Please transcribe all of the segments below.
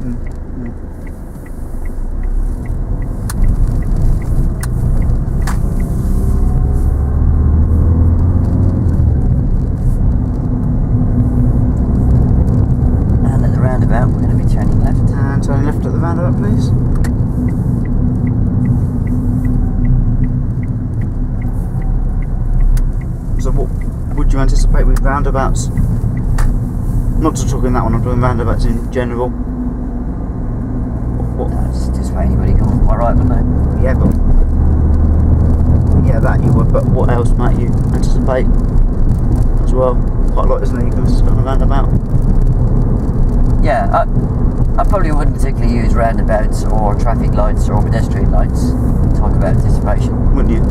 And at the roundabout, we're going to be turning left. And turning left at the roundabout, please. So what would you anticipate with roundabouts? Not to talk in that one, I'm talking roundabouts in general. What? No, it's just for anybody coming quite right, wouldn't they? Yeah, but... Yeah, that you would, but what else might you anticipate as well? Quite a lot, isn't it? You can just go on a roundabout. Yeah, I probably wouldn't particularly use roundabouts or traffic lights or pedestrian lights to talk about anticipation. Wouldn't you?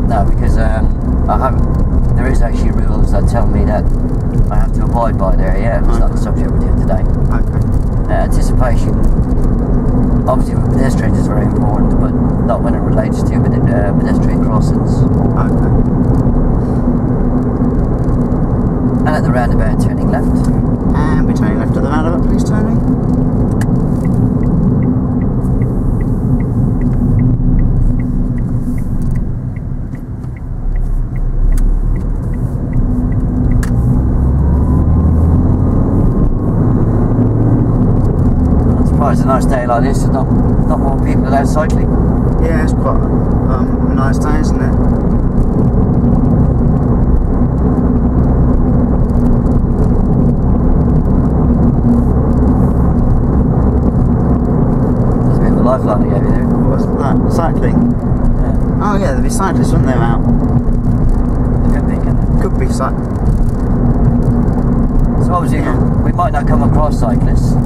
No, because there is actually rules that tell me that I have to abide by there, yeah, it's not the subject we're doing today. Okay. Anticipation, obviously with pedestrians is very important, but not when it relates to pedestrian crossings. Okay. And at the roundabout, turning left. And we're turning left at the roundabout, please, Tony. It's a nice day like this, so not more people out cycling. Yeah, it's quite a nice day, isn't it? There's a bit of a lifeline I gave you there. What's that? Cycling? Yeah. Oh yeah, there'd be cyclists, wouldn't there, out? There could be, couldn't there? Could be cyclists. So obviously we might not come across cyclists.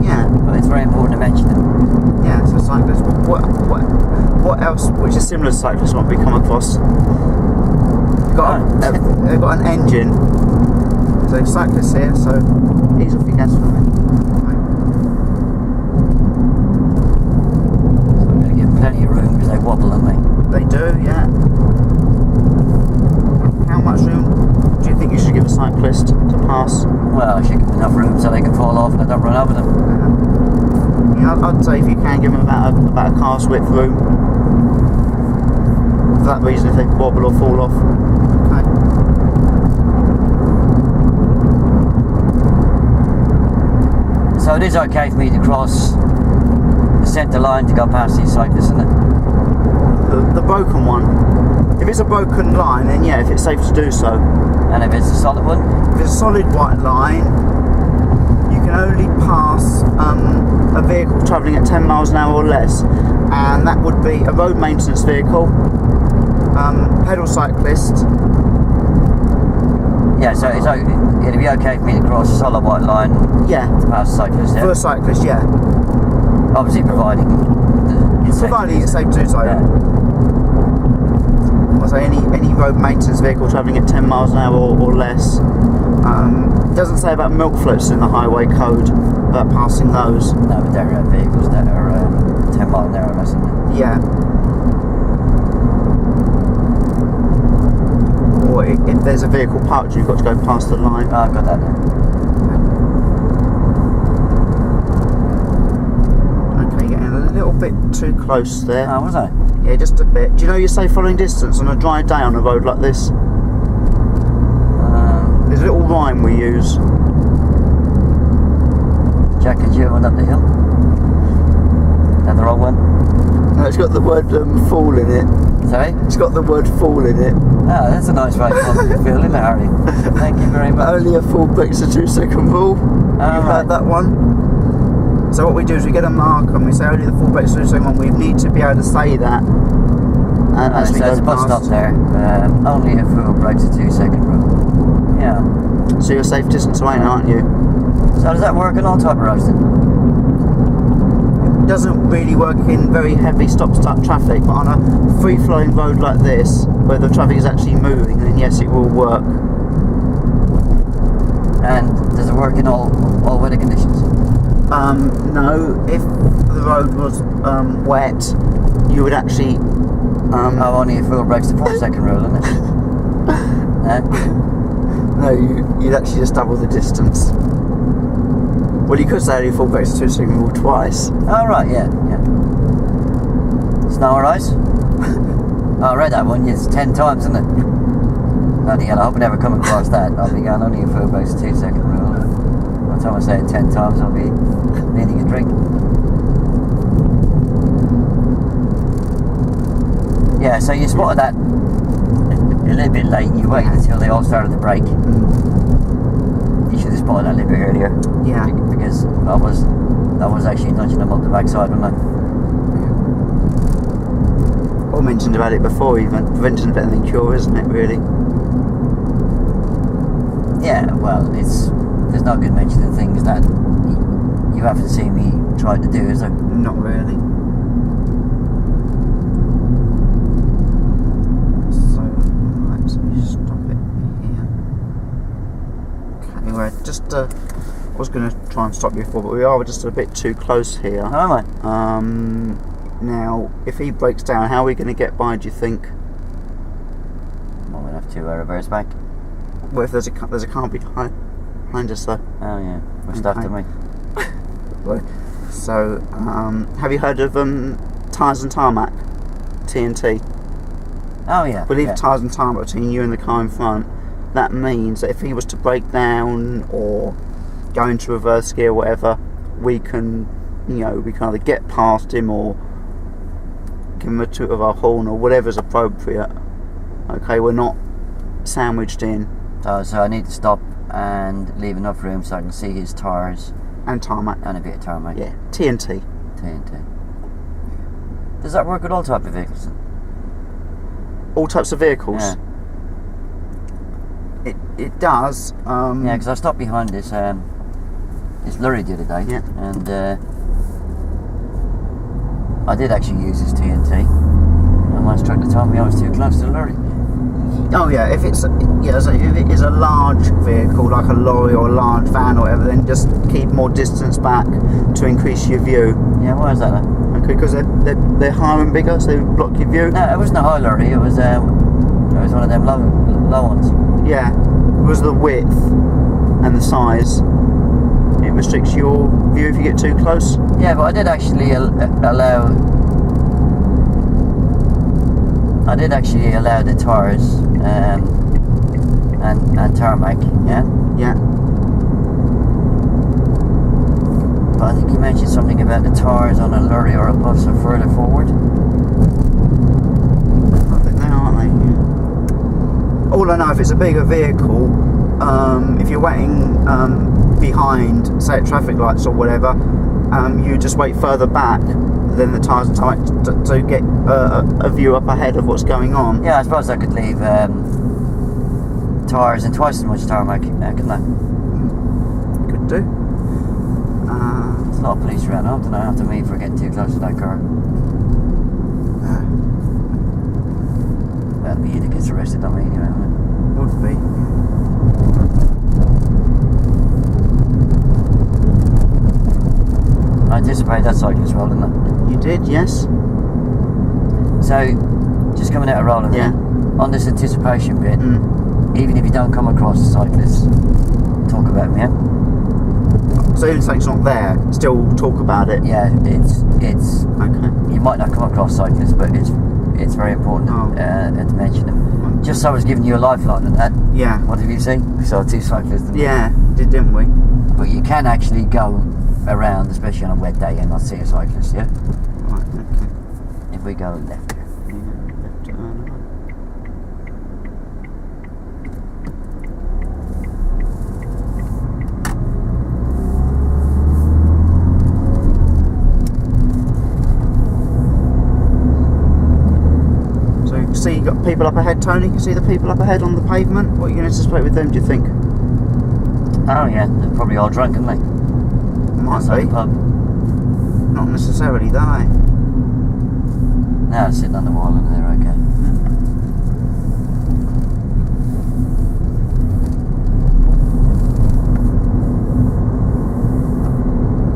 Yeah. But it's very important to mention them. Yeah, so cyclists. What else, which is similar to cyclists, what we come across? They've got an engine. So cyclists here, so ease off your gas for me. So we're going to get plenty of room because they wobble, don't they? They do, yeah. How much room do you think you should give a cyclist to pass? Well, I should give them enough room so they can fall off and I don't run over them. Yeah, I'd say if you can give them about a car's width room. For that reason, if they wobble or fall off. Okay. So it is okay for me to cross the centre line to go past these cyclists, isn't it? The broken one. If it's a broken line, then yeah, if it's safe to do so. And if it's a solid one? If it's a solid white line, you can only pass a vehicle travelling at 10 miles an hour or less, and that would be a road maintenance vehicle, pedal cyclist. Yeah, so it'd be okay for me to cross a solid white line to pass a cyclist, yeah? For a cyclist, yeah. Obviously providing it's safe to do so. Yeah. So any road maintenance vehicle travelling at 10 miles an hour or less. It doesn't say about milk floats in the highway code about passing those. No, but there are vehicles that are 10 miles an hour or less, isn't there? Yeah. Or if there's a vehicle parked, you've got to go past the line. Oh, I've got that now. Okay, getting a little bit too close there. Oh, was I? Yeah, just a bit. Do you know your safe following distance on a dry day on a road like this? There's a little rhyme we use. Jack and Jill went up the hill. Is that the wrong one? No, it's got the word fall in it. Sorry? It's got the word fall in it. Oh, that's a nice way to feel, isn't it, Harry? Thank you very much. Only a fool breaks the 2-second rule. You've heard that one? So what we do is we get a mark and we say only the fool breaks the 2-second rule. We need to be able to say that. And as we so there's a bus stop there. Only a fool breaks the 2-second rule. Yeah. So you're a safe distance away now, aren't you? So does that work on all type of roads then? It doesn't really work in very heavy stop-start traffic, but on a free-flowing road like this, where the traffic is actually moving, then yes, it will work. And does it work in all weather conditions? No. If the road was wet, you would actually... only a fool breaks the 4-second rule, isn't it? No, you'd actually just double the distance. Well, you could say only full brakes to signal twice. Oh, right, yeah. Snow or ice? Oh, I read that one. It's 10 times, isn't it? Bloody hell, I hope I never come across that. I'll be going only a full brakes 2 second rule. By the time I say it 10 times, I'll be needing a drink. Yeah, so you spotted that a little bit late. You waited until they all started to brake. You should have spotted that a little bit earlier. Yeah. Because I was actually nudging them up the backside, wasn't I? Or mentioned about it before, even. Prevention's better than cure, isn't it, really? Yeah, well, there's no good mentioning things that you haven't seen me try to do, is there? Not really. So, right, so we stop it here. Okay, we're just, I was going to try and stop you before, but we are just a bit too close here. Oh, am I? Now, if he breaks down, how are we going to get by, do you think? Well, we'll have to reverse back. What if there's a car behind us, though? Oh, yeah. We're stuck to me. So, have you heard of tyres and tarmac? TNT. Oh, yeah. We leave yeah. tyres and tarmac between you and the car in front. That means that if he was to break down or go into reverse gear or whatever, we can either get past him or give him a toot of our horn or whatever's appropriate. Okay, we're not sandwiched in. So I need to stop and leave enough room so I can see his tyres and tarmac. and a bit of tarmac. Yeah, TNT. Does that work with all type of vehicles? All types of vehicles. Yeah. It does. Yeah, because I stopped behind this lorry the other day. Yeah. And I did actually use this TNT. And my instructor told me I was too close to the lorry. Oh yeah, if it is a large vehicle like a lorry or a large van or whatever, then just keep more distance back to increase your view. Yeah, why is that then? Okay, because they're higher and bigger, so they block your view. No, it wasn't a high lorry. It was one of them low ones. Yeah, it was the width and the size. It restricts your view if you get too close. Yeah, but I did actually allow the tyres and tarmac, yeah? Yeah. But I think you mentioned something about the tyres on a lorry or a bus are further forward. I think they are, aren't they? Yeah. All I know, if it's a bigger vehicle, if you're waiting behind, say at traffic lights or whatever, you just wait further back than the tyres and tarmac to get a view up ahead of what's going on. Yeah, I suppose I could leave tyres and twice as much tarmac, couldn't I? Could do. There's a lot of police around after me for getting too close to that car. That'd be you that gets arrested on me anyway, wouldn't Would be. it? I anticipated that cyclist roll, didn't I? You did, yes. So, just coming out of rolling, Yeah. on this anticipation bit, even if you don't come across the cyclists, talk about them, yeah? So even if something's not there, still talk about it. Yeah, it's Okay. you might not come across cyclists, but it's very important to mention them. Just so I was giving you a lifeline on that. Yeah. What have you seen? We saw 2 cyclists, didn't we? Yeah, didn't we? But you can actually go around, especially on a wet day, and not see a cyclist, yeah? Right, okay. If we go left here. See, you got people up ahead, Tony? You can see the people up ahead on the pavement? What are you going to anticipate with them, do you think? Oh yeah, they're probably all drunk, aren't they? Might Outside be. the pub. Not necessarily, though. No, they're sitting on the wall and they're okay.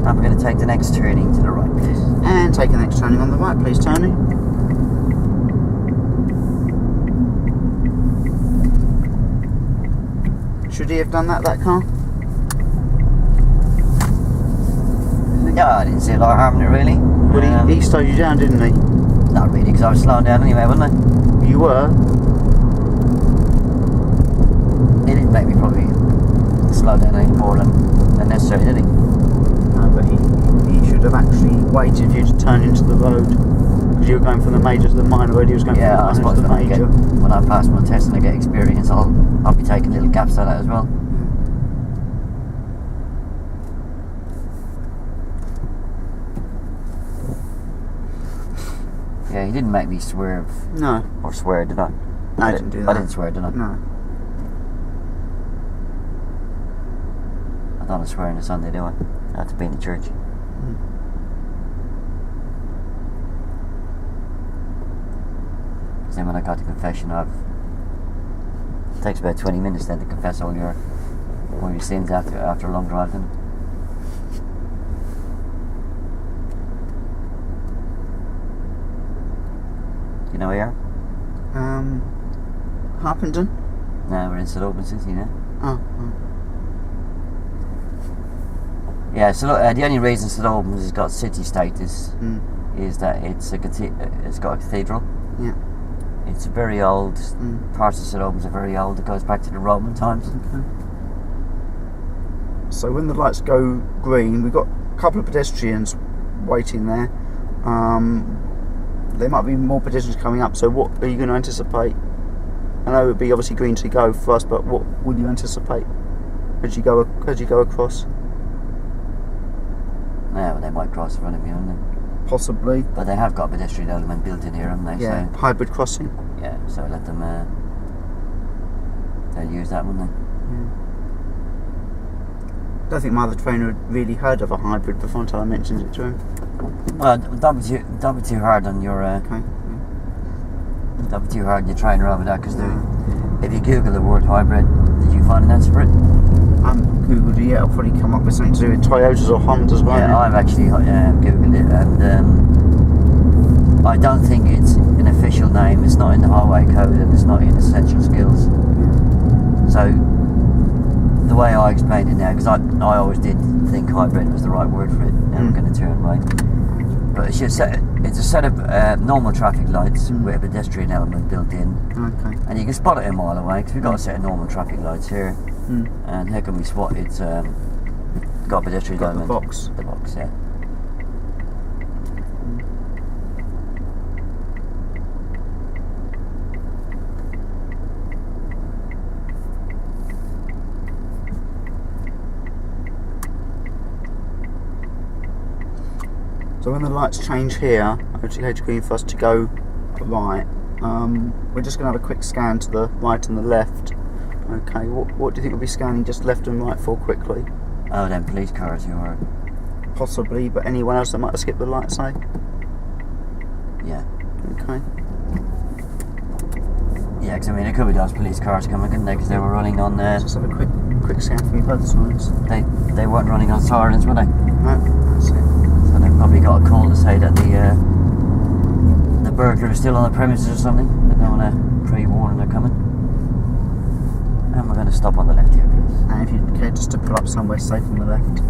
I'm going to take the next turning to the right, please. And take the next turning on the right, please, Tony. Should he have done that car? Yeah, I didn't see a lot of harm in it really. Well, he slowed you down, didn't he? Not really, because I was slowing down anyway, wasn't I? You were. He didn't make me probably slow down any more than necessary, did he? No, but he should have actually waited for you to turn into the road. Because you were going from the major to the minor road, he was going from the I minor suppose to the major. when I pass my test and I get experience, I'll be taking little gaps out of that as well. Yeah, he didn't make me swerve. No. Or swear, did I? No, I didn't do that. I didn't swear, did I? No. I don't swear on a Sunday, do I? I have to be in the church. Because then when I got to confession, it takes about 20 minutes then to confess all your sins after a long drive. Then. You know where you are? Harpenden? No, we're in St Albans City now. Oh. Yeah, so look, the only reason St Albans has got city status is that it's got a cathedral. Yeah. It's very old. Parts of St Albans are very old. It goes back to the Roman times. Okay. So when the lights go green, we've got a couple of pedestrians waiting there. There might be more pedestrians coming up. So what are you going to anticipate? I know it would be obviously green to go first, but what would you anticipate as you go across? Yeah, well, they might cross in front of me, won't they? Possibly. But they have got a pedestrian element built in here, haven't they? Yeah, so, hybrid crossing. Yeah, so let them. They'll use that, won't they? Yeah. I don't think my other trainer had really heard of a hybrid before until I mentioned it to him. Well, don't be too hard on your. Okay. Don't be too hard on your trainer over that, because if you Google the word hybrid, did you find an answer for it? I haven't Googled it yet. I'll probably come up with something to do with Toyotas or Hondas, won't Yeah, I've actually Googled it, and I don't think it's an official name. It's not in the highway code, and it's not in essential skills. So the way I explained it now, because I always did think hybrid was the right word for it, and we're going to turn right. But it's a set of normal traffic lights with a pedestrian element built in. Okay. And you can spot it a mile away, because we've got a set of normal traffic lights here. And how can we spot it's got a pedestrian element? The box. The box, yeah. So when the lights change here, OTH green for us to go right, we're just going to have a quick scan to the right and the left. Okay, what do you think we'll be scanning just left and right for quickly? Oh, then police cars, you are. Possibly, but anyone else that might have skipped the light, say? Yeah. Okay. Yeah, because I mean, it could be those police cars coming, couldn't they? Because they were running on. Just have a quick scan for me both sides. They weren't running on sirens, were they? No, that's it. So they've probably got a call to say that the burglar is still on the premises or something. They don't want to pre-warn they're coming. And we're going to stop on the left here, please. And if you care just to pull up somewhere safe on the left.